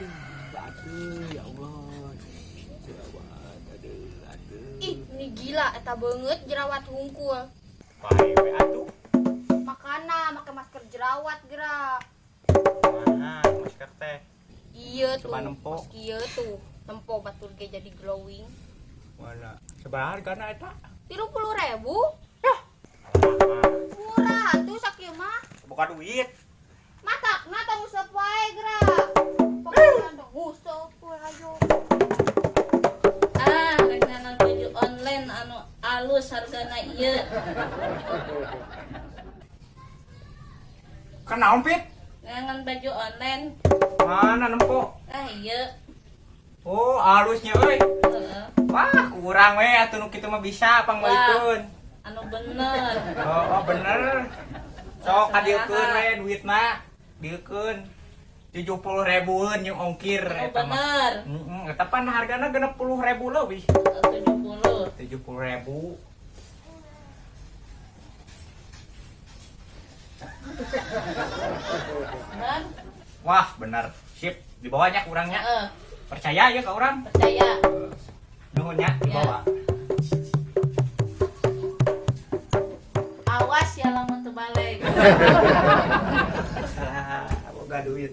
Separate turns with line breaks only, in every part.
Aduh, ya Allah. Jerawat, aduh.
Ih, ini gila eta banget jerawat hungkul.
Pae we atuh.
Makana make masker jerawat gerak.
Mana masker teh?
Iya tuh.
Coba nempo.
Iya tuh. Nempo batur ge jadi glowing.
Mana? Seberapa hargana eta?
30.000.
Nah,
Murah tuh sakieu mah.
buka duit.
Matakna tong usep wae gerak. Pokoknya tong usep we ayo.
Rek nana baju online anu alus hargana ieu.
Kenaon pit?
Ngangan baju online.
Mana nempo?
Ieu.
Oh, halusnya euy.
Heeh.
Wah, kurang we atuh nu kitu mah bisa pangbalikeun.
Anu bener.
Oh, bener. Sok kadiekeun we duitna. Diekeun 70.000-eun yung ongkir
Anu
eta mah.
bener.
Heeh, eta pan hargana 60.000 leuwih.
70.
70.000.
Dan
Wah, bener. Sip, dibawanya kurangnya.
heeh,
Percaya ya ke orang.
percaya.
Nuhunnya dibawa.
Awas ya lamun teu balik.
Boga duit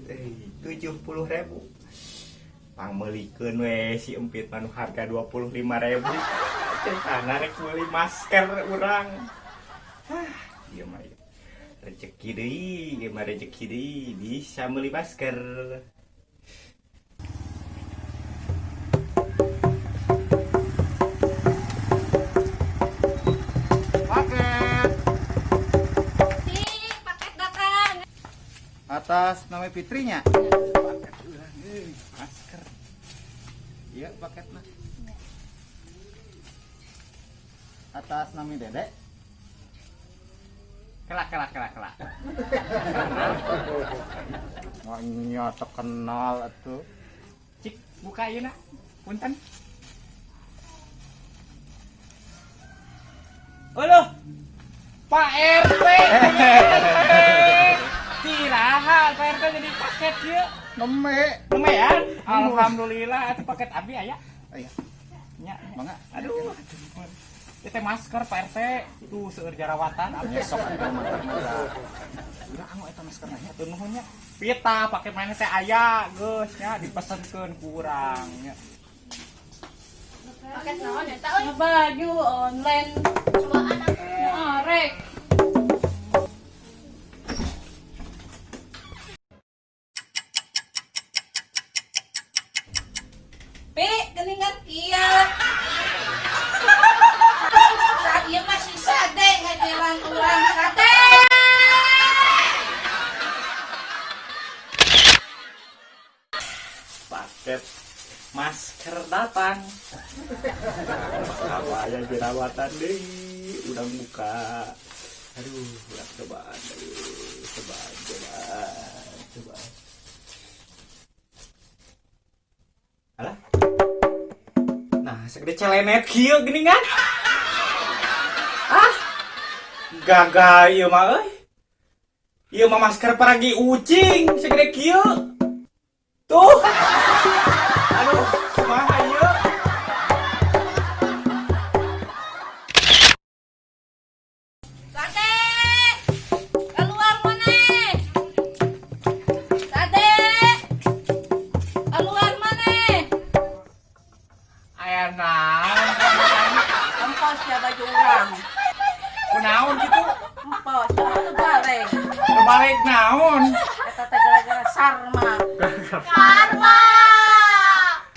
70.000. Pangmeulikeun we si empit manu harga 25.000. Cenah rek meuli masker urang. Ieu mah rezeki deui, ieu mah rezeki deui bisa meuli masker.
Paket
Ih, paket datang.
atas nama Fitrinya.
Paket urang euy, masker.
Iya paketnya. Atas nama Dedek.
Kelak.
Wah terkenal atuh.
Cik, buka ayeuna. Punten. Halo. Pak RT. Tiraha Pak RT jadi paket kieu.
Neme.
Lumayan. Alhamdulillah atuh paket abi aya.
Aya,
Nya.
mangga.
Aduh. Teh masker Pak RT. Tuh seueur jerawatan abi.
Besok atuh mantap. Udah anu eta masker nanya.
Atuh nuhunnya. Pita pakai mana teh aya, geus nya dipesenkeun ku urang nya.
Paket naon eta euy?
Baju online.
Coaan aku.
Rek. Pi, geningan kieu. Saat ieu masih sade ngajelang urang sade.
Paket masker datang. Apa ya jerawatan deh, udah buka. Aduh, udah cobaan, coba. Alah. Nah, segede celenet kieu geuningan. Ah. Gagal ieu mah euy. Ieu mah masker peragi ucing segede kieu. Tuh. Aduh, kumaha ieu?
Sade! Keluar maneh! Sade! Keluar maneh!
Aya naon?
Empos ya baju urang.
Kunaon kitu?
Empos, itu balik.
Kebalik naon?
Eta teh gara-gara sarma.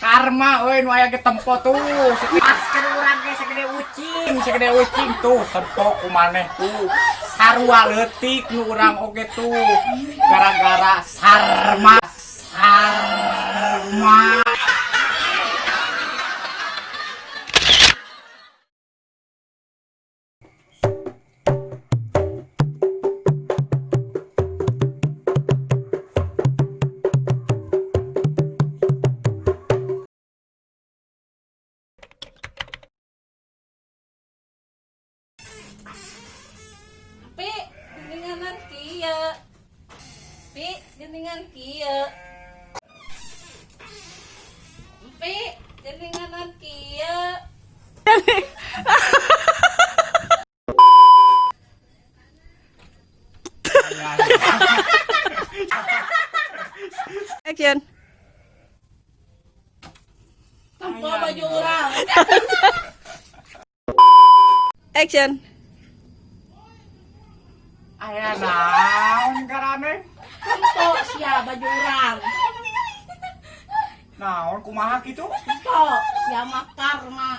Karma euy nu aya ge tempo tuh. Masker urang ge segede ucing tuh tempo ku maneh tuh. Sarua leutik nu urang oge tuh. Gara-gara sarma.
Pi, geningan kieu. Pi, jaringan kieu.
Action.
Tempo baju urang.
Action.
Aya naon karane?
Tempo sia baju urang.
Naon kumaha kitu?
Tempo sia mah karma.